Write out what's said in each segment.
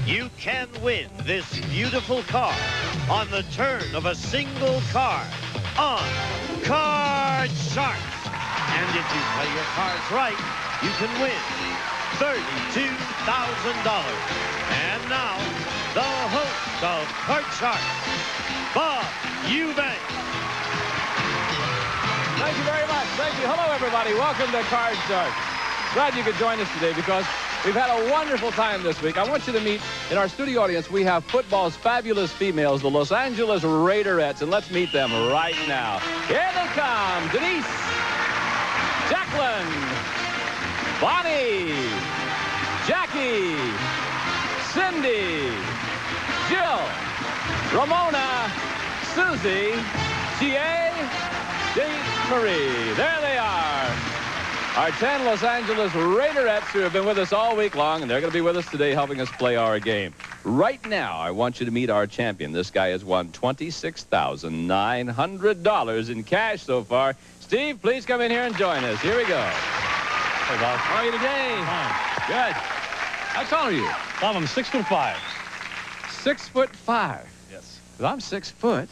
you can win this beautiful car on the turn of a single card on Card Sharks. And if you play your cards right, you can win $32,000. And now, the host of Card Sharks, Bob Eubank. Thank you very much. Thank you. Hello, everybody. Welcome to Card Sharks. Glad you could join us today because we've had a wonderful time this week. I want you to meet, in our studio audience, we have football's fabulous females, the Los Angeles Raiderettes, and let's meet them right now. Here they come. Denise, Jacqueline, Bonnie, Jackie, Cindy, Jill, Ramona, Susie, G.A., Marie. There they are. Our 10 Los Angeles Raiderettes who have been with us all week long, and they're going to be with us today helping us play our game. Right now, I want you to meet our champion. This guy has won $26,900 in cash so far. Steve, please come in here and join us. Here we go. Hey, Bob. How are you today? Fine. Good. How tall are you? Bob, I'm 6'5". 6'5". Yes. Well, I'm 6 foot.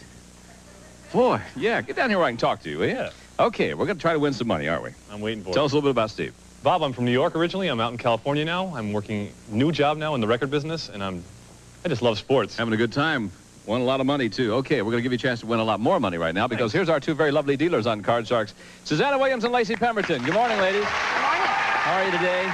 Boy, yeah, get down here where I can talk to you, will you? Yeah. Okay, we're going to try to win some money, aren't we? I'm waiting for Tell it. us a little bit about Steve. Bob, I'm from New York originally. I'm out in California now. I'm working new job now in the record business, and I just love sports. Having a good time. Won a lot of money, too. Okay, we're going to give you a chance to win a lot more money right now because here's our two very lovely dealers on Card Sharks, Susanna Williams and Lacey Pemberton. Good morning, ladies. Good morning. How are you today?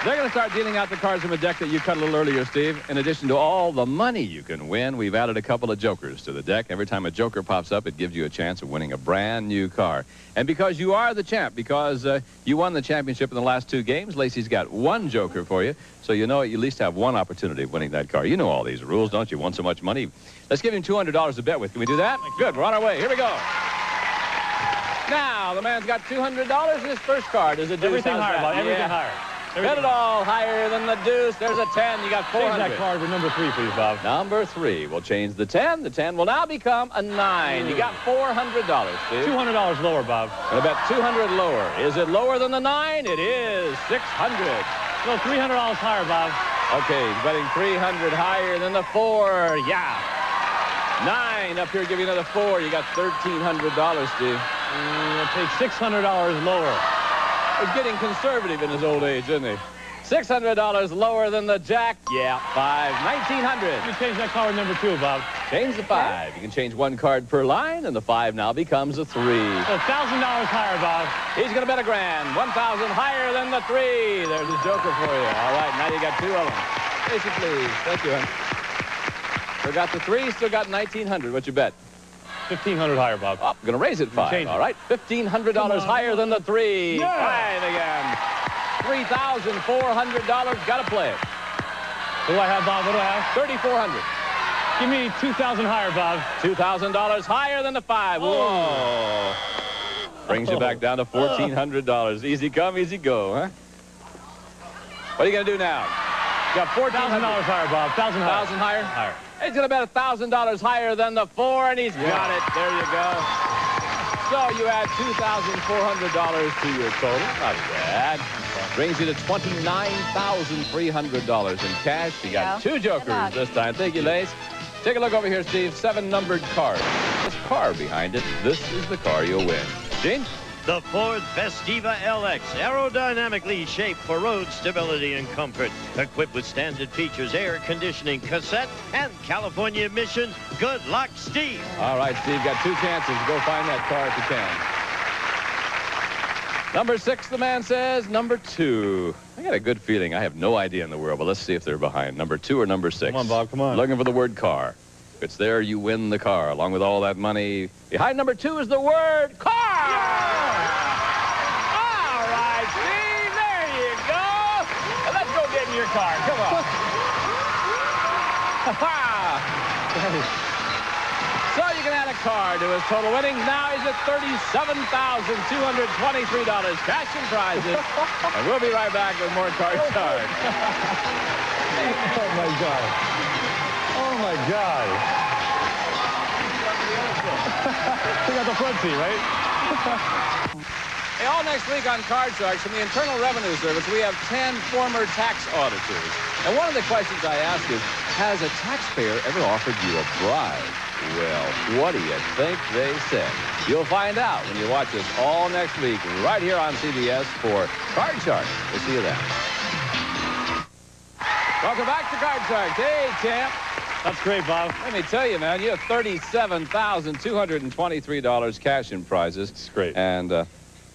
They're going to start dealing out the cards from a deck that you cut a little earlier, Steve. In addition to all the money you can win, we've added a couple of jokers to the deck. Every time a joker pops up, it gives you a chance of winning a brand new car. And because you are the champ, because you won the championship in the last 2 games, Lacey's got 1 joker for you. So you know you at least have 1 opportunity of winning that car. You know all these rules, don't you? Won so much money. Let's give him $200 to bet with. Can we do that? Good. We're on our way. Here we go. Now, the man's got $200 in his first card. Is it Everything higher, Bob. Everything higher. Bet it all higher than the deuce. There's a 10. You got 400. Change that card with number 3, please, Bob. Number 3. We'll change the 10. The 10 will now become a 9. You got $400, Steve. $200 lower, Bob. And I bet 200 lower. Is it lower than the 9? It is 600. No, $300 higher, Bob. Okay, he's betting 300 higher than the 4. Yeah. 9 up here, give you another 4. You got $1,300, Steve. I'll take $600 lower. He's getting conservative in his old age, isn't he? $600 lower than the jack. Yeah, 5. $1,900. Let me change that card with number 2, Bob. Change the 5. You can change 1 card per line, and the 5 now becomes a 3. So $1,000 higher, Bob. He's going to bet a grand. 1,000 higher than the 3. There's a joker for you. All right, now you got 2 of them. Casey, please. Thank you, hon. Still got the 3, still got 1,900. What's your bet? $1,500 higher, Bob. Oh, I'm going to raise it 5. Change it. All right, $1,500 higher than the 3. Yeah. 5 again. $3,400. Got to play it. What do I have, Bob? What do I have? $3,400. Give me $2,000 higher, Bob. $2,000 higher than the 5. Whoa. Brings you back down to $1,400. Easy come, easy go, huh? What are you going to do now? You got $1,000 higher, Bob. $1,000 higher. 1,000 higher? Higher. He's going to bet $1,000 higher than the 4, and he's got it. There you go. So you add $2,400 to your total. Not bad. Brings you to $29,300 in cash. You got 2 jokers this time. Thank you, Lace. Take a look over here, Steve. 7 numbered cards. This car behind it. This is the car you'll win. Gene? The Ford Festiva LX, aerodynamically shaped for road stability and comfort. Equipped with standard features, air conditioning, cassette, and California emission. Good luck, Steve. All right, Steve, got 2 chances. Go find that car if you can. Number 6, the man says. Number 2. I got a good feeling. I have no idea in the world, but let's see if they're behind. Number 2 or number 6? Come on, Bob, come on. Looking for the word car. If it's there, you win the car, along with all that money. Behind number 2 is the word car! Yeah! All right, Steve, there you go. Now let's go get in your car. Come on. So you can add a car to his total winnings. Now he's at $37,223 cash and prizes. And we'll be right back with more Card Sharks. Oh, my God. Oh, my God. We got the front seat, right? Hey, all next week on Card Sharks from the Internal Revenue Service, we have 10 former tax auditors. And one of the questions I ask is, has a taxpayer ever offered you a bribe? Well, what do you think they said? You'll find out when you watch us all next week right here on CBS for Card Sharks. We'll see you then. Welcome back to Card Sharks. Hey, champ. That's great, Bob. Let me tell you, man, you have $37,223 cash in prizes. It's great. And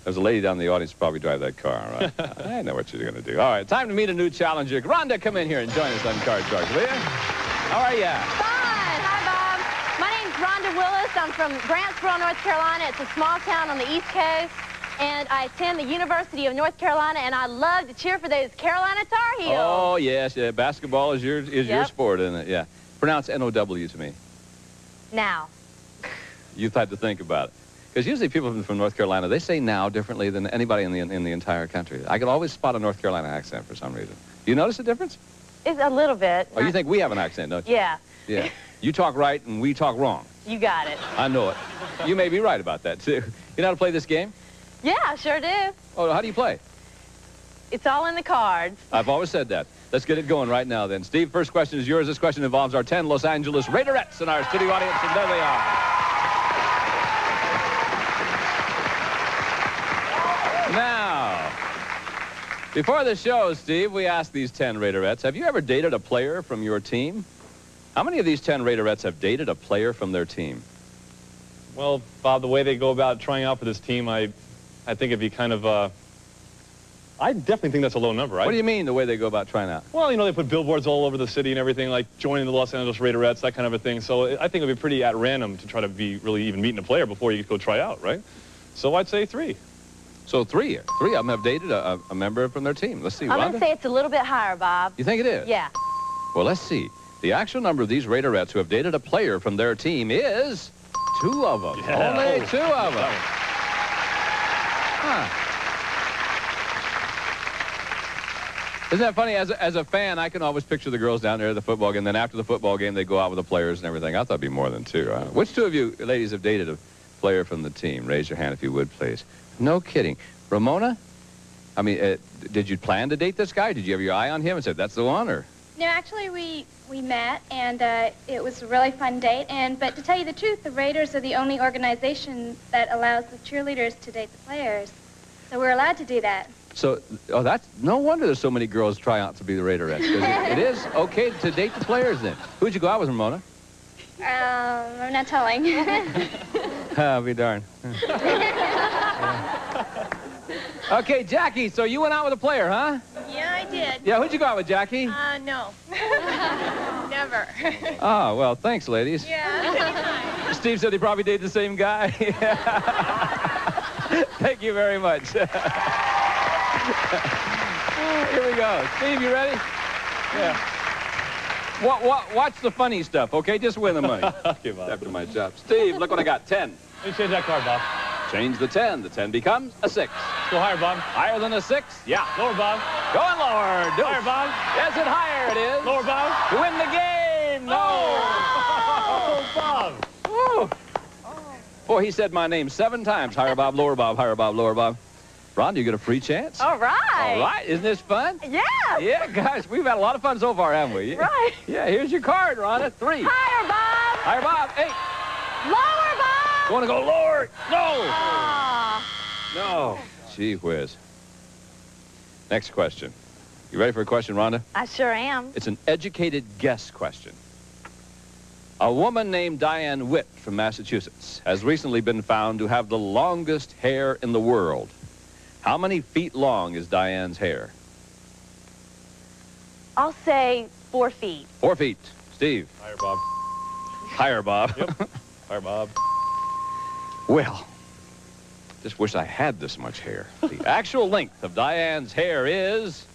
there's a lady down in the audience who probably drive that car, all right? I know what you're going to do. All right, time to meet a new challenger. Rhonda, come in here and join us on Card Sharks, will you? How are you? Fine. Hi, Bob. My name's Rhonda Willis. I'm from Grantsboro, North Carolina. It's a small town on the East Coast. And I attend the University of North Carolina, and I love to cheer for those Carolina Tar Heels. Oh, yes. Yeah. Basketball is your sport, isn't it? Yeah. Pronounce N-O-W to me. Now. You've had to think about it. Because usually people from North Carolina, they say now differently than anybody in the entire country. I can always spot a North Carolina accent for some reason. Do you notice a difference? It's a little bit. Oh, you think we have an accent, don't you? Yeah. Yeah. You talk right and we talk wrong. You got it. I know it. You may be right about that, too. You know how to play this game? Yeah, I sure do. Oh, how do you play? It's all in the cards. I've always said that. Let's get it going right now, then. Steve, first question is yours. This question involves our 10 Los Angeles Raiderettes in our studio audience, and there they are. Now, before the show, Steve, we asked these 10 Raiderettes, have you ever dated a player from your team? How many of these 10 Raiderettes have dated a player from their team? Well, Bob, the way they go about trying out for this team, I think it'd be kind of, I definitely think that's a low number. What do you mean, the way they go about trying out? Well, you know, they put billboards all over the city and everything, like joining the Los Angeles Raiderettes, that kind of a thing. So I think it would be pretty at random to try to be really even meeting a player before you go try out, right? So I'd say 3. So 3 of them have dated a member from their team. Let's see, I'm Rhonda? going to say it's a little bit higher, Bob. You think it is? Yeah. Well, let's see. The actual number of these Raiderettes who have dated a player from their team is 2 of them. Yeah. Only 2 of them. Huh. Isn't that funny? As a fan, I can always picture the girls down there at the football game. Then after the football game, they go out with the players and everything. I thought it'd be more than 2. Which 2 of you ladies have dated a player from the team? Raise your hand if you would, please. No kidding. Ramona? I mean, did you plan to date this guy? Did you have your eye on him and said, that's the one, or? No, actually, we met, and it was a really fun date. But to tell you the truth, the Raiders are the only organization that allows the cheerleaders to date the players. So we're allowed to do that. So, that's no wonder there's so many girls try out to be the Raiderettes. It is okay to date the players then. Who'd you go out with, Ramona? I'm not telling. I'll be darned. Okay, Jackie, so you went out with a player, huh? Yeah, I did. Yeah, who'd you go out with, Jackie? No. Never. Oh, well, thanks, ladies. Yeah. Steve said he probably dated the same guy. Thank you very much. Here we go. Steve, you ready? Yeah. Watch the funny stuff, okay? Just win the money. Okay, Bob. After my job. Steve, look what I got. 10. Let me change that card, Bob. Change the 10. The 10 becomes a 6. Go higher, Bob. Higher than a 6? Yeah. Lower, Bob. Going lower. Deuce. Higher, Bob. Yes, it higher it is. Lower, Bob. To win the game. No. Oh, Bob. Woo. Boy, he said my name 7 times. Higher Bob, lower Bob, higher Bob, lower Bob. Ron, do you get a free chance? All right. All right. Isn't this fun? Yeah. Yeah, guys, we've had a lot of fun so far, haven't we? Right. Yeah, here's your card, Rhonda. 3. Higher, Bob. Higher Bob. 8. Lower, Bob. You want to go lower? No. Aw. No. Gee whiz. Next question. You ready for a question, Rhonda? I sure am. It's an educated guess question. A woman named Diane Witt from Massachusetts has recently been found to have the longest hair in the world. How many feet long is Diane's hair? I'll say 4 feet. 4 feet. Steve. Higher, Bob. Higher, Bob. Yep. Higher, Bob. Well, just wish I had this much hair. The actual length of Diane's hair is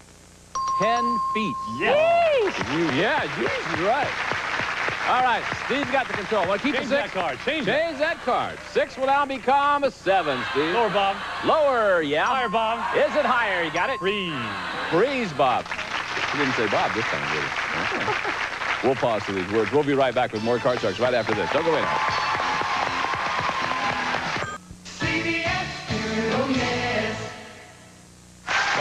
10 feet. Yes. Yeah, you're right. All right, Steve's got the control. Want to keep Change the 6? that card. Change that card. 6 will now become a 7, Steve. Lower, Bob. Lower, yeah. Higher, Bob. Is it higher? You got it? Freeze. Freeze, Bob. You didn't say Bob this time, did you? Okay. We'll pause for these words. We'll be right back with more Card Sharks right after this. Don't go in. CBS, oh yeah.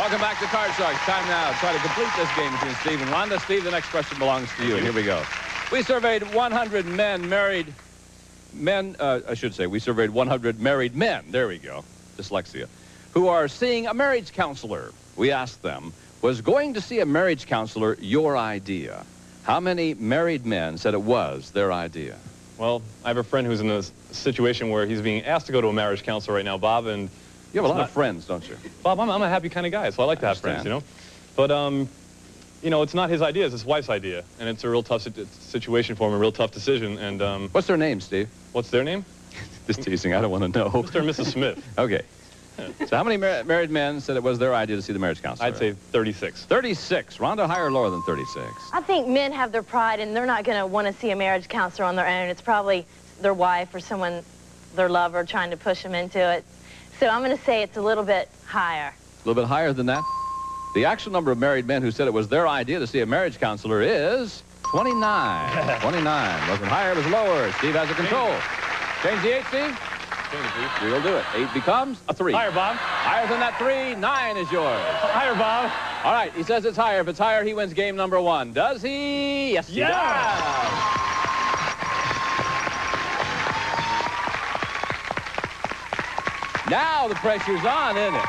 Welcome back to Card Sharks. Time now to try to complete this game between Steve and Rhonda. Steve, the next question belongs to you. Here we go. We surveyed 100 we surveyed 100 married men, there we go, dyslexia, who are seeing a marriage counselor. We asked them, was going to see a marriage counselor your idea? How many married men said it was their idea? Well, I have a friend who's in a situation where he's being asked to go to a marriage counselor right now, Bob, and... You have a lot of friends, don't you? Bob, I'm a happy kind of guy, so I like to have friends, you know? But, you know, it's not his idea, it's his wife's idea, and it's a real tough situation for him, a real tough decision, and... What's their name, Steve? What's their name? Just teasing, I don't want to know. Mr. and Mrs. Smith. Okay. So how many married men said it was their idea to see the marriage counselor? I'd say 36. 36. Rhonda, higher or lower than 36? I think men have their pride, and they're not going to want to see a marriage counselor on their own. It's probably their wife or someone, their lover, trying to push them into it. So I'm going to say it's a little bit higher. A little bit higher than that? The actual number of married men who said it was their idea to see a marriage counselor is 29. 29. Wasn't higher, it was lower. Steve has a control. Change the 8, Steve? We'll do it. 8 becomes a 3. Higher, Bob. Higher than that 3, 9 is yours. Higher, Bob. All right, he says it's higher. If it's higher, he wins game number 1. Does he? Yes, he does. Now the pressure's on, isn't it?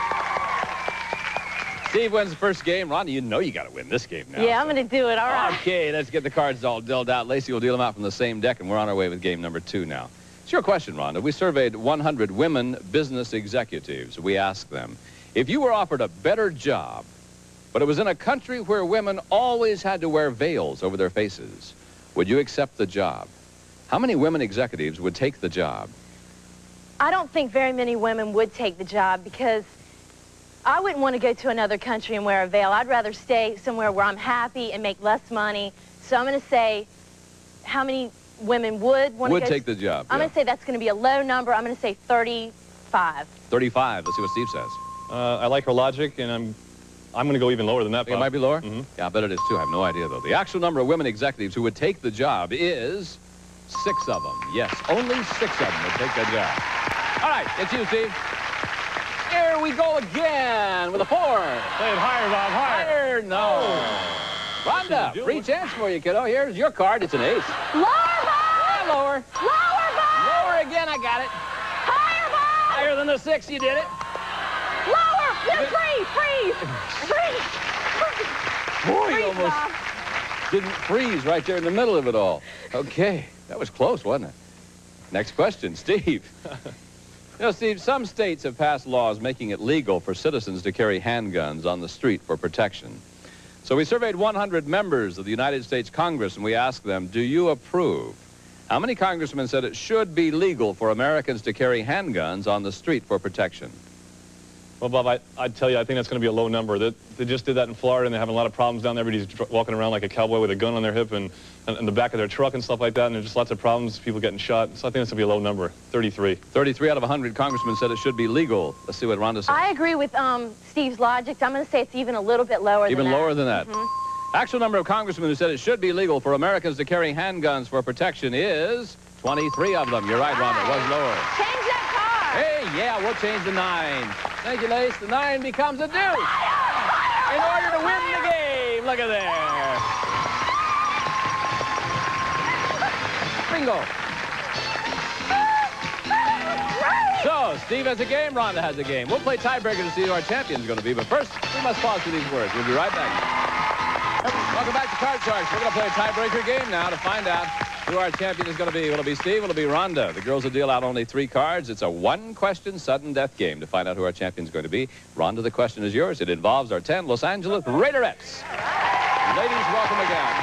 Steve wins the first game. Rhonda, you know you got to win this game now. Yeah, I'm going to do it. All right. Okay, let's get the cards all dealt out. Lacey will deal them out from the same deck, and we're on our way with game number 2 now. It's your question, Rhonda. We surveyed 100 women business executives. We asked them, if you were offered a better job, but it was in a country where women always had to wear veils over their faces, would you accept the job? How many women executives would take the job? I don't think very many women would take the job because I wouldn't want to go to another country and wear a veil. I'd rather stay somewhere where I'm happy and make less money. So I'm going to say how many women would want to take the job. I'm going to say that's going to be a low number. I'm going to say 35. 35. Let's see what Steve says. I like her logic, and I'm going to go even lower than that, Bob. It might be lower? Mm-hmm. Yeah, I bet it is, too. I have no idea, though. The actual number of women executives who would take the job is 6 of them. Yes, only 6 of them would take that job. All right, it's you, Steve. Here we go again with a 4. Play it higher, Bob, higher. No. Rhonda, free chance for you, kiddo. Here's your card. It's an ace. Lower, Bob! Lower. Lower, Bob! Lower again. I got it. Higher, Bob! Higher than the 6. You did it. Lower! No, freeze! Boy, you Freeze, almost Bob. didn't freeze right there in the middle of it all. Okay, that was close, wasn't it? Next question, Steve. You know, Steve, some states have passed laws making it legal for citizens to carry handguns on the street for protection. So we surveyed 100 members of the United States Congress, and we asked them, do you approve? How many congressmen said it should be legal for Americans to carry handguns on the street for protection? Well, Bob, I'd tell you, I think that's going to be a low number. They just did that in Florida, and they're having a lot of problems down there. Everybody's walking around like a cowboy with a gun on their hip and in the back of their truck and stuff like that, and there's just lots of problems, people getting shot. So I think that's going to be a low number, 33. 33 out of 100 congressmen said it should be legal. Let's see what Rhonda says. I agree with Steve's logic. I'm going to say it's even a little bit lower than that. Even lower than that. Mm-hmm. Actual number of congressmen who said it should be legal for Americans to carry handguns for protection is 23 of them. You're right, Rhonda. It was lower. Change that card. Hey, yeah, we'll change the 9. Thank you, Lace. The 9 becomes a deuce. In order to win the game. Look at there. Bingo. So, Steve has a game, Rhonda has a game. We'll play tiebreaker to see who our champion's going to be. But first, we must pause for these words. We'll be right back. Welcome back to Card Sharks. We're going to play a tiebreaker game now to find out who our champion is going to be. Will it be Steve? Will it be Rhonda? The girls will deal out only 3 cards. It's a 1-question sudden death game to find out who our champion is going to be. Rhonda, the question is yours. It involves our 10 Los Angeles Raiderettes. Ladies, welcome again.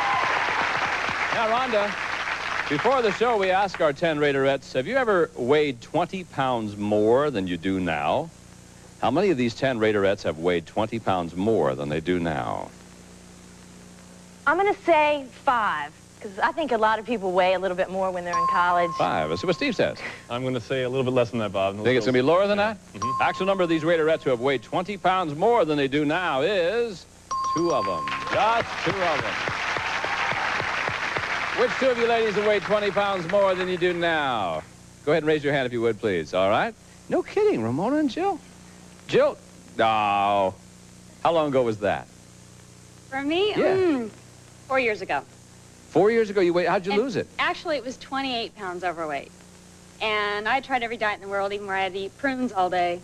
Now, Rhonda, before the show, we ask our 10 Raiderettes, have you ever weighed 20 pounds more than you do now? How many of these 10 Raiderettes have weighed 20 pounds more than they do now? I'm going to say 5, because I think a lot of people weigh a little bit more when they're in college. 5. Let's see what Steve says. I'm going to say a little bit less than that, Bob. Think it's going to be lower than that? Mm-hmm. Actual number of these Raiderettes who have weighed 20 pounds more than they do now is 2 of them. Just 2 of them. Which 2 of you ladies have weighed 20 pounds more than you do now? Go ahead and raise your hand if you would, please. All right? No kidding, Ramona and Jill. Jill? No. How How long ago was that? For me, Yeah. 4 years ago. 4 years ago, how'd you lose it? Actually, it was 28 pounds overweight. And I tried every diet in the world, even where I had to eat prunes all day.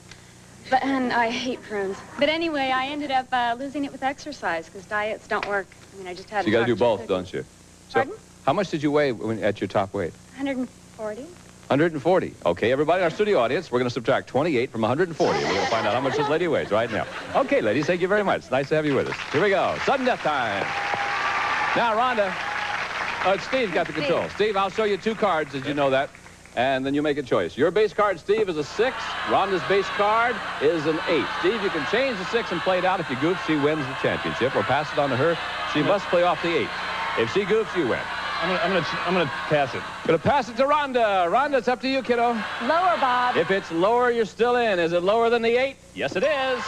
And I hate prunes. But anyway, I ended up losing it with exercise, because diets don't work. I mean, I just had So you got to do both, don't you? So Pardon? how much did you weigh at your top weight? 140. 140. Okay, everybody in our studio audience, we're going to subtract 28 from 140. We're going to find out how much this lady weighs right now. Okay, ladies, thank you very much. It's nice to have you with us. Here we go. Sudden death time. Now, Rhonda, Steve got the control. Steve, I'll show you 2 cards. Did you know that? And then you make a choice. Your base card, Steve, is a 6. Rhonda's base card is an 8. Steve, you can change the 6 and play it out. If you goof, she wins the championship. Or pass it on to her. She must play off the 8. If she goofs, you win. I'm gonna pass it. Gonna pass it to Rhonda. Rhonda, it's up to you, kiddo. Lower, Bob. If it's lower, you're still in. Is it lower than the 8? Yes, it is.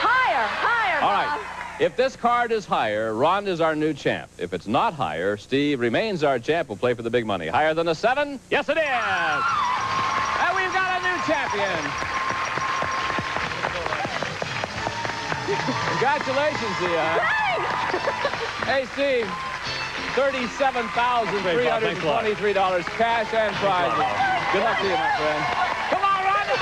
Higher, All Bob. right. If this card is higher, Rhonda's our new champ. If it's not higher, Steve remains our champ. We'll play for the big money. Higher than the 7? Yes, it is. And we've got a new champion. Congratulations, Zia. Hey, Steve. $37,323 cash and prizes. Good luck to you, my friend. Come on, Rhonda.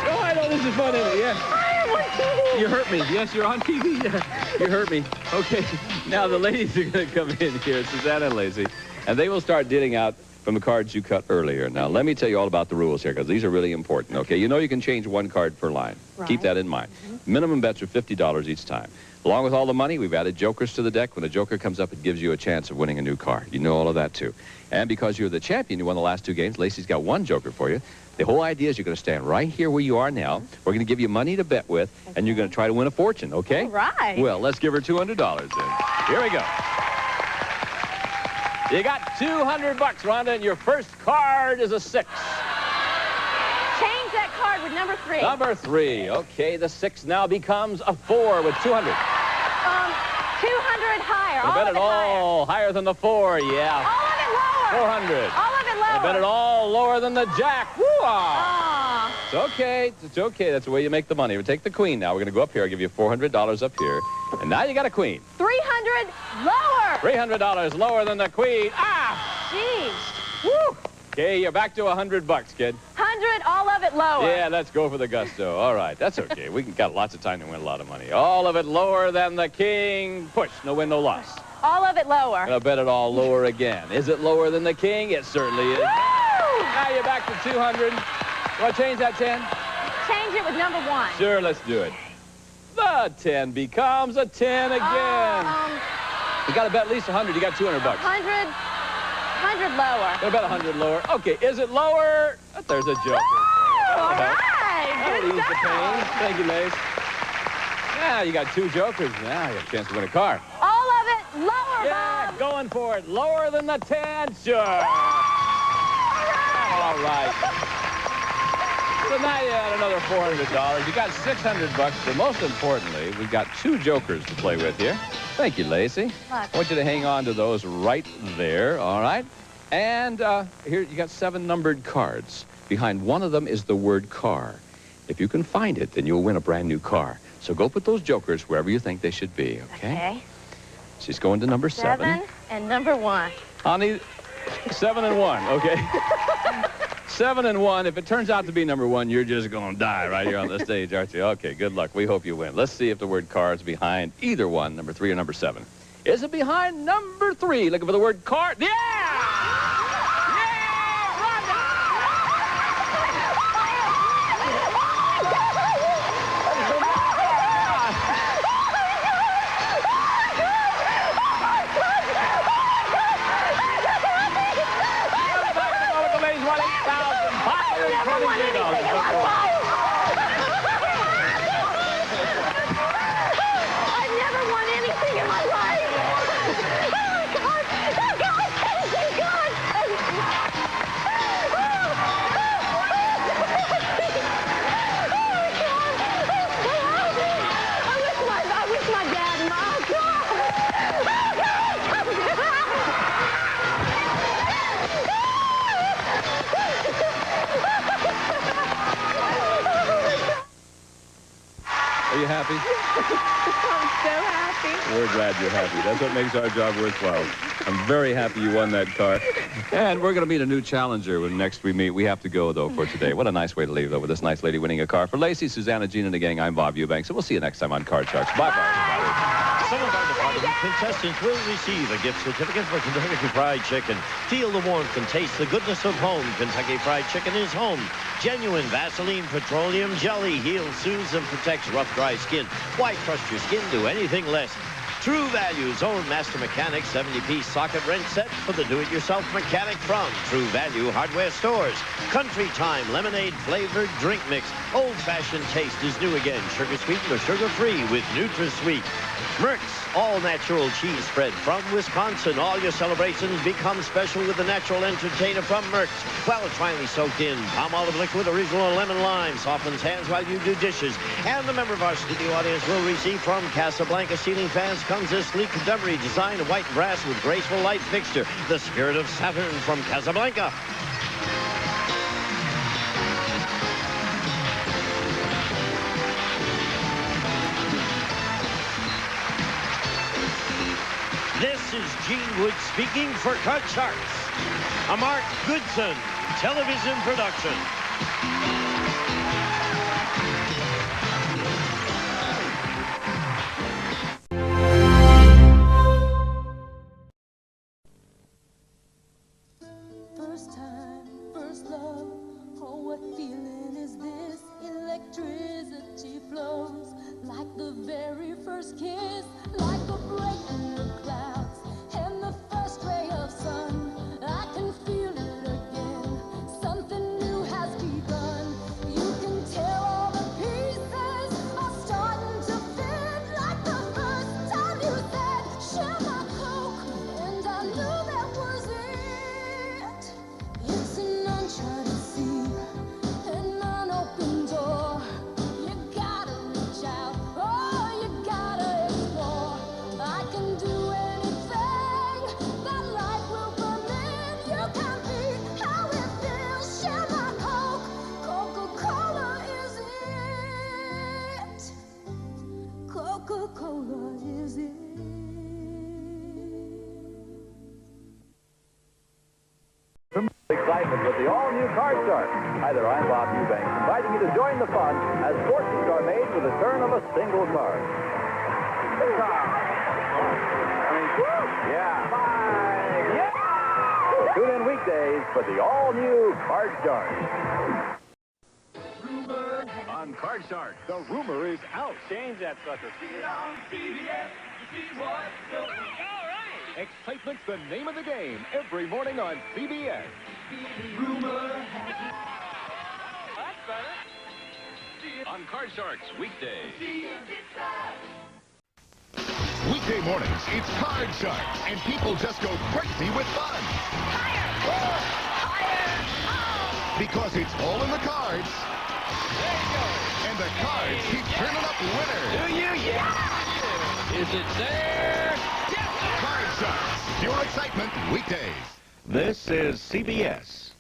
Oh, I know this is fun, isn't it? Yeah. You hurt me. Yes, you're on TV. Yeah. You hurt me. Okay. Now the ladies are going to come in here, Susanna and Lacey, and they will start dealing out from the cards you cut earlier. Now, let me tell you all about the rules here, because these are really important, okay? You know you can change 1 card per line. Right. Keep that in mind. Minimum bets are $50 each time. Along with all the money, we've added jokers to the deck. When a joker comes up, it gives you a chance of winning a new card. You know all of that, too. And because you're the champion, you won the last 2 games, Lacey's got 1 joker for you. The whole idea is you're going to stand right here where you are now. We're going to give you money to bet with, and you're going to try to win a fortune, okay? All right. Well, let's give her $200 then. Here we go. You got $200, Rhonda, and your first card is a 6. Change that card with number 3. Number 3. Okay, the 6 now becomes a 4 with 200. 200 higher. I bet it all higher than the 4, yeah. All of it lower. 400. All of it lower. I bet it all lower than the jack. Woo-ah. Aw. It's okay. It's okay. That's the way you make the money. We'll take the queen now. We're going to go up here. I'll give you $400 up here. And now you got a queen. 300 lower. $300 lower than the queen. Ah! Jeez. Woo! Okay, you're back to $100, kid. 100, all of it lower. Yeah, let's go for the gusto. All right, that's okay. We got lots of time to win a lot of money. All of it lower than the king. Push. No win, no loss. All of it lower. And I bet it all lower again. Is it lower than the king? It certainly is. Woo! Now you're back to 200. Want to change that 10? Change it with number 1. Sure, let's do it. The 10 becomes a 10 again. You got to bet at least 100. You got $200. 100 lower. Got to bet 100 lower. Okay, is it lower? There's a joker. All right. That'll Good ease the stuff. pain. Thank you, Lace. Now you got 2 jokers. Now you have a chance to win a car. All of it lower, Yeah, Bob. going for it. Lower than the 10. Sure. All right. So now you add another $400. You got $600, but most importantly, we've got 2 jokers to play with here. Thank you, Lacey. I want you to hang on to those right there, all right? And here you got 7 numbered cards. Behind one of them is the word car. If you can find it, then you'll win a brand new car. So go put those jokers wherever you think they should be, okay? Okay. She's going to number 7. 7 and number 1. Honey, 7 and 1, okay? 7 and 1. If it turns out to be number 1, you're just going to die right here on the stage, aren't you? Okay, good luck. We hope you win. Let's see if the word car is behind either one, number 3 or number 7. Is it behind number 3? Looking for the word car. Yeah! I've never won anything in my life. Oh, God. Oh, God. Thank you, Are you happy? I'm so happy. We're glad you're happy. That's what makes our job worthwhile. I'm very happy you won that car. And we're going to meet a new challenger when next we meet. We have to go, though, for today. What a nice way to leave, though, with this nice lady winning a car. For Lacey, Susanna, Gene, and the gang, I'm Bob Eubanks. So we'll see you next time on Card Sharks. Bye-bye. Some of our department contestants will receive a gift certificate for Kentucky Fried Chicken. Feel the warmth and taste the goodness of home. Kentucky Fried Chicken is home. Genuine Vaseline Petroleum Jelly heals, soothes, and protects rough, dry skin. Why trust your skin to anything less? True Value's own Master Mechanic 70-piece socket wrench set for the do-it-yourself mechanic from True Value Hardware Stores. Country Time lemonade flavored drink mix. Old-fashioned taste is new again. Sugar-sweet or sugar-free with NutraSweet. Merck's all-natural cheese spread from Wisconsin. All your celebrations become special with the natural entertainer from Merck's. Well, it's finally soaked in. Palm olive liquid, original lemon lime, softens hands while you do dishes. And the member of our studio audience will receive from Casablanca ceiling fans comes this sleek contemporary design of white brass with graceful light fixture. The Spirit of Saturn from Casablanca. This is Gene Wood speaking for Card Sharks, a Mark Goodson television production. First time, first love, oh, what feeling is this? Electricity flows like the very first kiss, like a break in the clouds and the first ray of sun. I can feel it again, something new has begun. You can tell all the pieces are starting to fit, like the first time you said, share my Coke, and I knew that was it. It's an uncharted sea, an unopened door. You gotta reach out, oh, you gotta explore. I can do anything that life will permit. You can be how it feels. Share my Coke, Coca-Cola is it. Coca-Cola is it. Excitement with the all-new Card Shark. Hi there, I'm Bob Eubanks, inviting you to join the fun as fortunes are made with the turn of a single card. So tune in weekdays for the all-new Card Shark. On Card Shark, the rumor is out. Change that sucker. On CBS, you see what's going on. Excitement's the name of the game every morning on CBS. Rumor. That's better. On Card Sharks weekdays. Weekday mornings, it's Card Sharks, and people just go crazy with fun. Because it's all in the cards. There you go. And the cards keep turning up winners. Do you? Yeah. Is it there? Card Sharks, pure excitement weekdays. This is CBS.